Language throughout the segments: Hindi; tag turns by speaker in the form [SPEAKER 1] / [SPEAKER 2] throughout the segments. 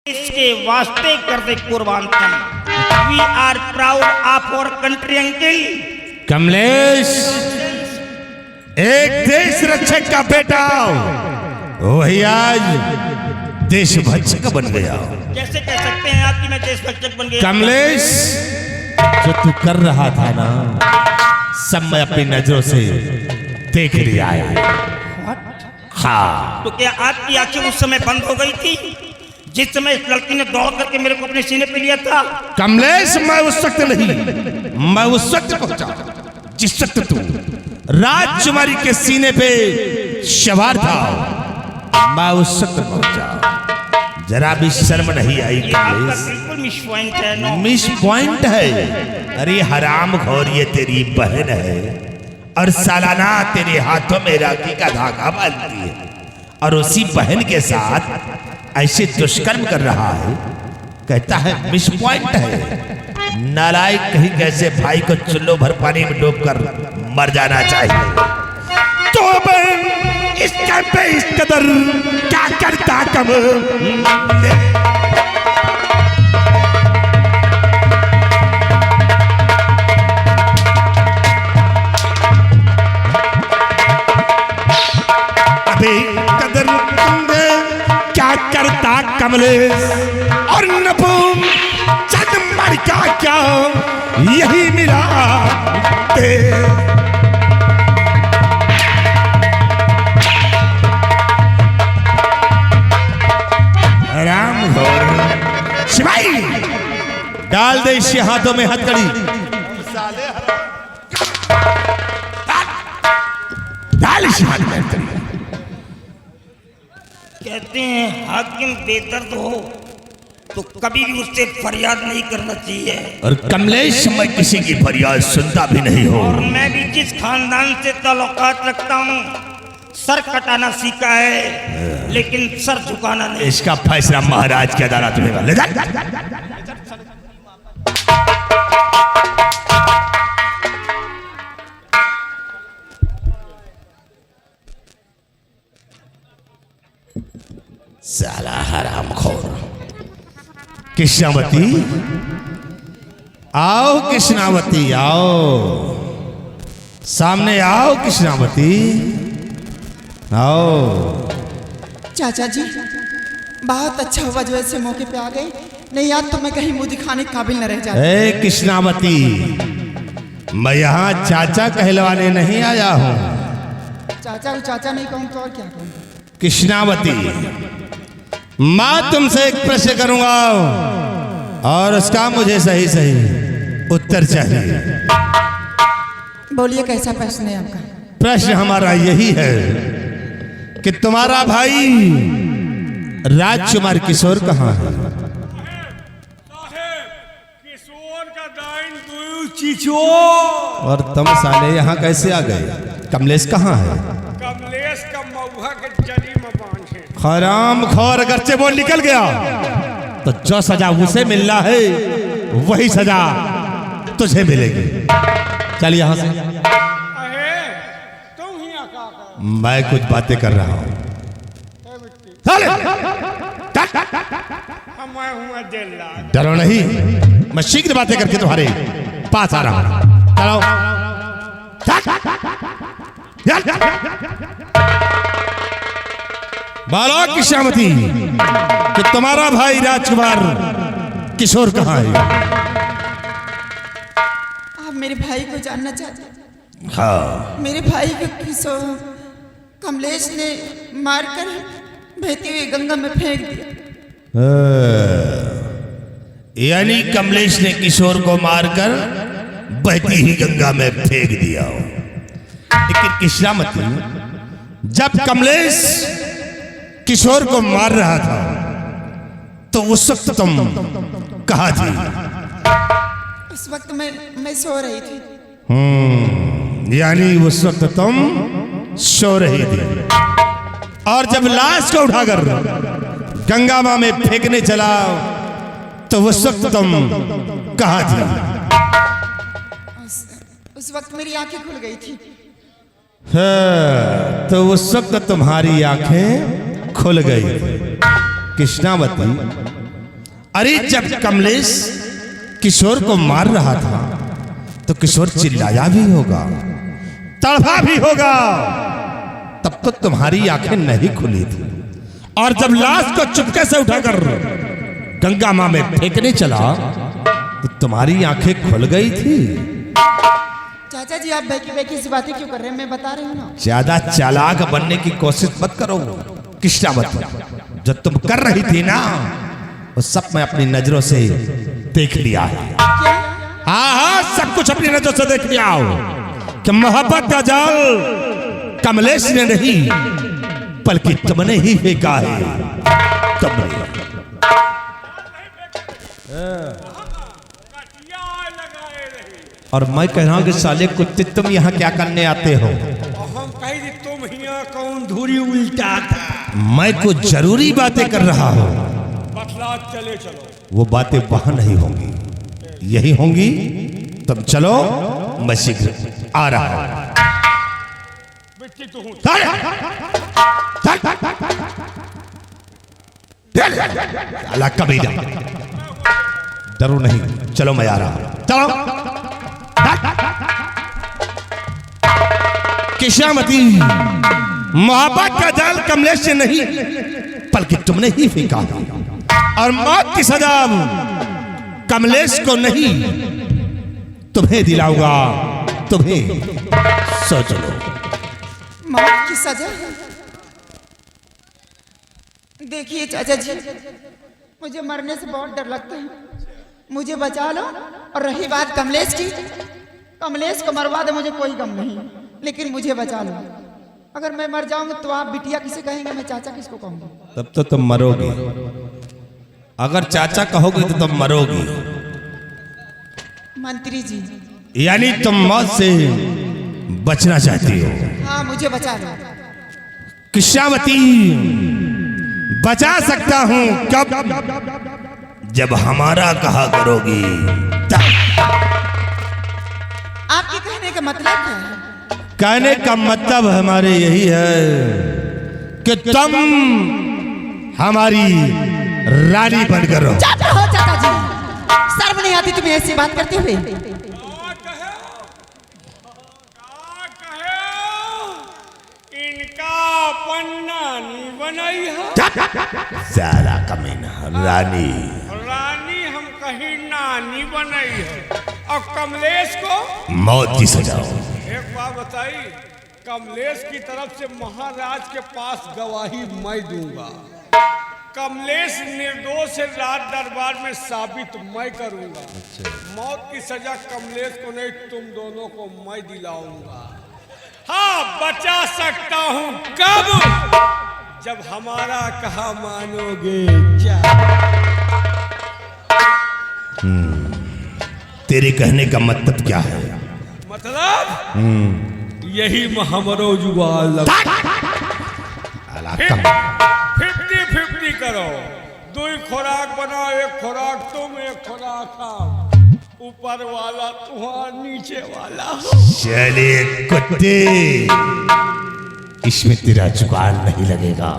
[SPEAKER 1] इसके वास्ते कर दे कुर्बान तन। We are proud of our country uncle.
[SPEAKER 2] Kamlesh एक देश रक्षक का बेटा वही आज देशभक्षक बन गया।
[SPEAKER 1] कैसे कह सकते हैं आप कि मैं देशभक्षक बन गया?
[SPEAKER 2] कमलेश जो तू कर रहा था ना सब मैं अपनी नजरों से देख लिया है। हाँ
[SPEAKER 1] तो क्या आपकी आंखें उस समय बंद हो गई थी जिस समय इस लड़की ने दौड़ करके मेरे को अपने सीने पे लिया था?
[SPEAKER 2] कमलेश मैं उस वक्त नहीं, मैं उस वक्त पहुंचा जिस वक्त तू राजकुमारी के सीने पे सवार था। मैं उस वक्त पहुंचा। जरा भी शर्म नहीं आई कमलेश?
[SPEAKER 1] बिल्कुल मिस पॉइंट है। नो
[SPEAKER 2] मिस पॉइंट है। अरे हराम खोर ये तेरी बहन है और सालाना तेरे हाथों में राखी का धागा बांधती है और उसी बहन के साथ ऐसे दुष्कर्म कर रहा है। कहता है मिस पॉइंट है। नालायक कहीं कैसे भाई को चुल्लो भर पानी में डूबकर मर जाना चाहिए। तो बहन इस टाइम पे इस कदर क्या करता कम अभी कदर क्या करता कमलेश और नपूम चंदमर का क्या यही मिला राम घोर शिवाई डाल दे इसके हाथों में हथकड़ी। डाल इस हाथ में हथकड़ी।
[SPEAKER 1] कहते हैं हाकिम बेदर्द हो तो कभी भी उससे फरियाद नहीं करना चाहिए।
[SPEAKER 2] और कमलेश मैं किसी की फरियाद सुनता भी नहीं हो।
[SPEAKER 1] और मैं भी जिस खानदान से ताल्लुकात रखता हूँ सर कटाना सीखा है लेकिन सर झुकाना नहीं।
[SPEAKER 2] इसका फैसला महाराज की अदालत में ले जा। साला हरामखोर। कृष्णावती आओ, कृष्णावती आओ, सामने आओ कृष्णावती आओ।
[SPEAKER 3] चाचा जी बहुत अच्छा हुआ जो ऐसे मौके पे आ गए, नहीं याद तो मैं कहीं मुंह दिखाने के काबिल न रह जाती।
[SPEAKER 2] ए कृष्णावती मैं यहाँ चाचा कहलवाने नहीं आया हूँ।
[SPEAKER 3] चाचा चाचा नहीं कहूँ तो और क्या कहूँ?
[SPEAKER 2] कृष्णावती मैं तुमसे एक प्रश्न करूंगा और उसका मुझे सही सही उत्तर चाहिए।
[SPEAKER 3] बोलिए कैसा प्रश्न है आपका?
[SPEAKER 2] प्रश्न हमारा यही है कि तुम्हारा भाई राजकुमार किशोर कहाँ है?
[SPEAKER 4] किशोर का दाइन दुई चिचोर।
[SPEAKER 2] और तुम साले यहाँ कैसे आ गए? कमलेश कहाँ है?
[SPEAKER 4] कमलेश का मऊहा के जरी में बांधे।
[SPEAKER 2] हराम खोर अगर से वो निकल गया तो जो सजा उसे मिलना है वही सजा तुझे मिलेगी। चल यहाँ से।
[SPEAKER 4] अहे तुम ही आका का
[SPEAKER 2] मैं कुछ बातें कर रहा हूँ।
[SPEAKER 4] मैं हूँ जेला।
[SPEAKER 2] डरो नहीं, मैं शीघ्र बातें करके तुम्हारे पास आ रहा हूँ। चलो बोलो कृष्णावती कि तुम्हारा भाई राजकुमार किशोर कहाँ है?
[SPEAKER 3] आप मेरे भाई को जानना चाहते हैं?
[SPEAKER 2] हाँ
[SPEAKER 3] मेरे भाई को किशोर कमलेश ने मारकर बहती हुई गंगा में फेंक दिया।
[SPEAKER 2] यानी कमलेश ने किशोर को मारकर बहती ही गंगा में फेंक दिया। लेकिन कृष्णावती जब कमलेश किशोर को मार रहा था तो उस वक्त तुम कहाँ थी?
[SPEAKER 3] उस वक्त मैं सो रही थी।
[SPEAKER 2] यानी उस वक्त तुम सो रही थी और जब लाश को उठाकर गंगा मां में फेंकने चला तो उस वक्त तुम कहाँ थी?
[SPEAKER 3] उस वक्त मेरी आंखें खुल गई थी।
[SPEAKER 2] तो उस वक्त तुम्हारी आंखें खुल गई। कृष्णावती अरे जब कमलेश किशोर को मार रहा था तो किशोर चिल्लाया भी होगा, तड़फा भी होगा, तब तो तुम्हारी आंखें नहीं खुली थी। और जब लाश को चुपके से उठाकर गंगा मां में फेंकने चला तो तुम्हारी आंखें खुल गई थी।
[SPEAKER 3] चाचा जी आप बैकी बैकी से बातें क्यों कर रहे हैं? मैं बता रही हूँ ना।
[SPEAKER 2] ज्यादा चालाक बनने की कोशिश मत करो कृष्णावती। जो तुम कर रही थी ना वो सब मैं अपनी नजरों से देख लिया है।
[SPEAKER 3] क्या?
[SPEAKER 2] हाँ, सब कुछ अपनी नजरों से देख लिया हो कि मोहब्बत का जाल कमलेश ने नहीं बल्कि तुमने ही फेंका है। तुमने और मैं कह रहा हूं कि साले कुत्ते तुम यहाँ क्या करने आते हो?
[SPEAKER 4] हम कही थी तुम यहाँ कौन धूरी उल्टा था।
[SPEAKER 2] मैं कुछ जरूरी बातें कर रहा हूँ।
[SPEAKER 4] बतला चले चलो।
[SPEAKER 2] वो बातें वहां नहीं होंगी, यही होंगी। तुम चलो, मैं शीघ्र आ रहा हूं।
[SPEAKER 4] बेटी तू
[SPEAKER 2] अल्लाह कबीरा, डरो नहीं, चलो मैं आ रहा हूं। चलो किशामती, मोहब्बत का जाल कमलेश से नहीं बल्कि तुमने ही फेंका और मौत की सजा कमलेश को नहीं तुम्हें दिलाऊंगा। तुम्हें सोच लो।
[SPEAKER 3] मौत की सजा? देखिए चाचा जी, मुझे मरने से बहुत डर लगता है, मुझे बचा लो। और रही बात कमलेश की, कमलेश को मरवा दे, मुझे कोई गम नहीं, लेकिन मुझे बचा लो। अगर मैं मर जाऊंगी तो आप बिटिया किसे कहेंगे, मैं चाचा किसको कहूंगी?
[SPEAKER 2] तब तो तुम मरोगी। अगर चाचा कहोगे तो तुम मरोगी।
[SPEAKER 3] मंत्री जी,
[SPEAKER 2] यानी तुम मौत से बचना चाहती हो?
[SPEAKER 3] हाँ मुझे बचा लो।
[SPEAKER 2] कृष्णावती, बचा सकता हूं कब? जब हमारा कहा करोगी तब।
[SPEAKER 3] आपके कहने का मतलब क्या है?
[SPEAKER 2] कहने का मतलब हमारे यही है कि तुम हमारी रानी बनकर रहो।
[SPEAKER 3] चुप रहो चाचा जी, शर्म नहीं आती तुम्हें ऐसी बात करते हुए?
[SPEAKER 4] इनका पन्ना नहीं बनाई है।
[SPEAKER 2] सारा कमीना रानी।
[SPEAKER 4] रानी हम कहीं नानी बनाई है। और कमलेश को
[SPEAKER 2] मौत की सजा।
[SPEAKER 4] एक बात बताई, कमलेश की तरफ से महाराज के पास गवाही मैं दूंगा। कमलेश निर्दोष है, राज दरबार में साबित मैं करूंगा। मौत की सजा कमलेश को नहीं, तुम दोनों को मैं दिलाऊंगा। हाँ, बचा सकता हूं कब? जब हमारा कहा मानोगे। क्या
[SPEAKER 2] तेरे कहने का मतलब क्या है?
[SPEAKER 4] मतलब यही हमरो जुगाड़ 50-50 करो। 2 खुराक बनाओ, 1 खुराक तुम, 1 खुराक हम। ऊपर वाला तुहार, नीचे वाला।
[SPEAKER 2] चले कुत्ते, इसमें तेरा जुगाड़ नहीं लगेगा।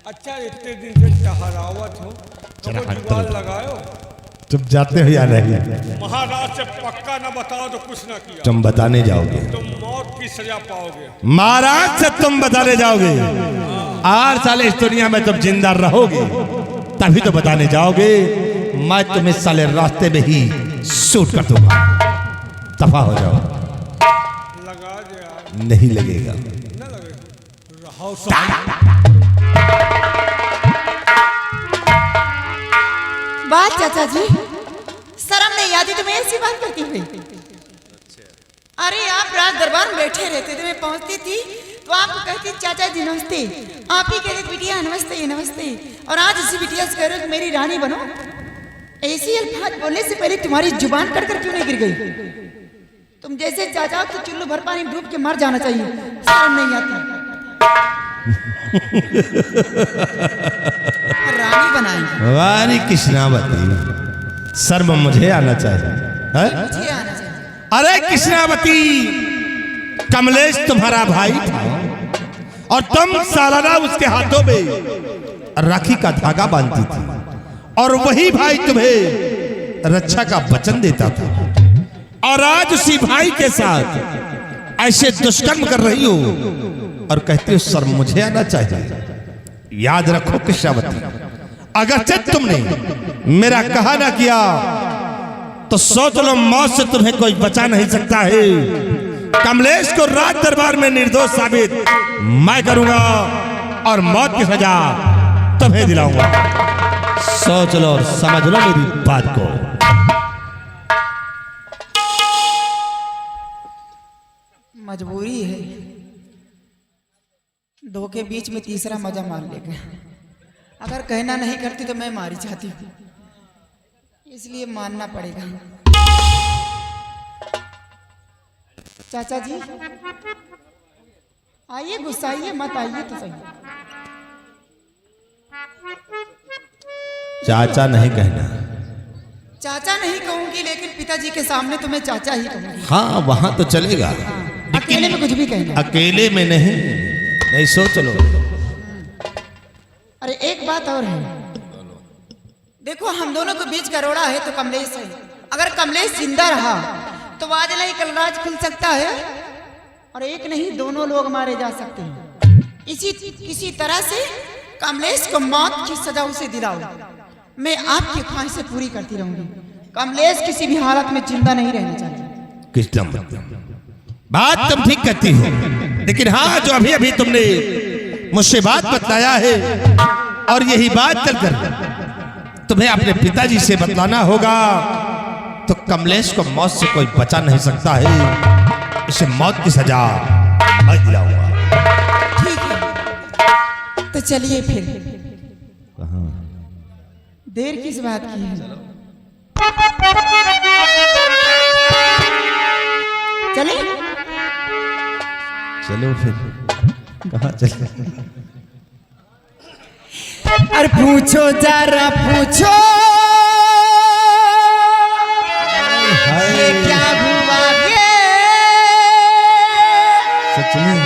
[SPEAKER 4] अच्छा, इतने दिन से टहरावत हो तो जुगाड़ लगाओ।
[SPEAKER 2] तुम जाते हो या नहीं?
[SPEAKER 4] महाराज से पक्का न बताओ तो कुछ न किया।
[SPEAKER 2] तुम बताने जाओगे,
[SPEAKER 4] तुम मौत की सजा पाओगे।
[SPEAKER 2] महाराज से तुम बताने जाओगे। 8 साल इस दुनिया में तुम जिंदा रहोगे तभी तो बताने जाओगे। मैं तुम्हें साले रास्ते में ही शूट कर दूंगा। दफा हो जाओ।
[SPEAKER 4] लगा दे यार।
[SPEAKER 2] नहीं लगेगा।
[SPEAKER 4] न लगेगा। रहो सब।
[SPEAKER 3] बात चाचा जी, शर्म नहीं आती तुम्हें ऐसी बात करती हुई? अरे आप राज दरबार में बैठे रहते थे, मैं पहुंचती थी तो आपको कहती चाचा जी नमस्ते, आप ही कहते बिटिया नमस्ते नमस्ते, और आज इसी बिटिया से कह रहे हो कि मेरी रानी बनो। ऐसी अल्फाज बोलने से पहले तुम्हारी जुबान कटकर क्यों नहीं गिर गई? तुम जैसे चाचा तो चुल्लू भर पानी डूब के मर जाना चाहिए, शर्म नहीं आती। रानी बनाएंगे।
[SPEAKER 2] वारी कृष्णावती, शर्म मुझे आना चाहिए है?
[SPEAKER 3] मुझे आना चाहिए।
[SPEAKER 2] अरे कृष्णावती, कमलेश तुम्हारा भाई था और तुम सालाना उसके हाथों में राखी का धागा बांधती थी। और वही भाई तुम्हें रक्षा का वचन देता था, और आज उसी भाई के साथ ऐसे दुष्कर्म कर रही हो और कहते हो सर मुझे आना चाहिए। याद रखो कृष्णावती, अगर तुमने मेरा कहा ना किया तो सोच लो मौत से तुम्हें कोई बचा नहीं सकता है। कमलेश को राज दरबार में निर्दोष साबित मैं करूंगा और मौत की सजा तुम्हें दिलाऊंगा। सोच लो और समझ लो मेरी बात को।
[SPEAKER 3] मजबूरी है, दो के बीच में तीसरा मजा मार लेगा। अगर कहना नहीं करती तो मैं मारी जाती हूँ, इसलिए मानना पड़ेगा। चाचा जी आइए, गुस्साइए मत, आइए तो सही।
[SPEAKER 2] चाचा नहीं कहना।
[SPEAKER 3] चाचा नहीं कहूंगी, लेकिन पिताजी के सामने तो मैं चाचा ही कहूंगी।
[SPEAKER 2] हाँ वहां तो चलेगा,
[SPEAKER 3] अकेले में कुछ भी कहना।
[SPEAKER 2] अकेले में नहीं, नहीं सोच लो।
[SPEAKER 3] अरे एक बात और है, देखो हम दोनों के बीच का रोड़ा है तो कमलेश है। अगर कमलेश जिंदा रहा तो आज नहीं कल राज खुल सकता है, और एक नहीं दोनों लोग मारे जा सकते हैं। किसी तरह से कमलेश को मौत की सजा उसे दिलाओ, मैं आपकी ख्वाहिशें पूरी करती रहूंगी। कमलेश किसी भी हालत में जिंदा नहीं रहना चाहिए।
[SPEAKER 2] कृष्ण बात तुम ठीक कहती हो, लेकिन हाँ जो अभी अभी तुमने मुझसे बात बतलाया है, और यही बात चलकर तुम्हें अपने पिताजी से बतलाना होगा, तो कमलेश को मौत से कोई बचा नहीं सकता है। इसे मौत की सजा मैं दिलाऊंगा।
[SPEAKER 3] ठीक है तो चलिए फिर। देर किस बात की है, चलिए।
[SPEAKER 2] चलो फिर कहाँ चले?
[SPEAKER 3] अरे पूछो जरा पूछो ये क्या हुआ गे?
[SPEAKER 2] सच में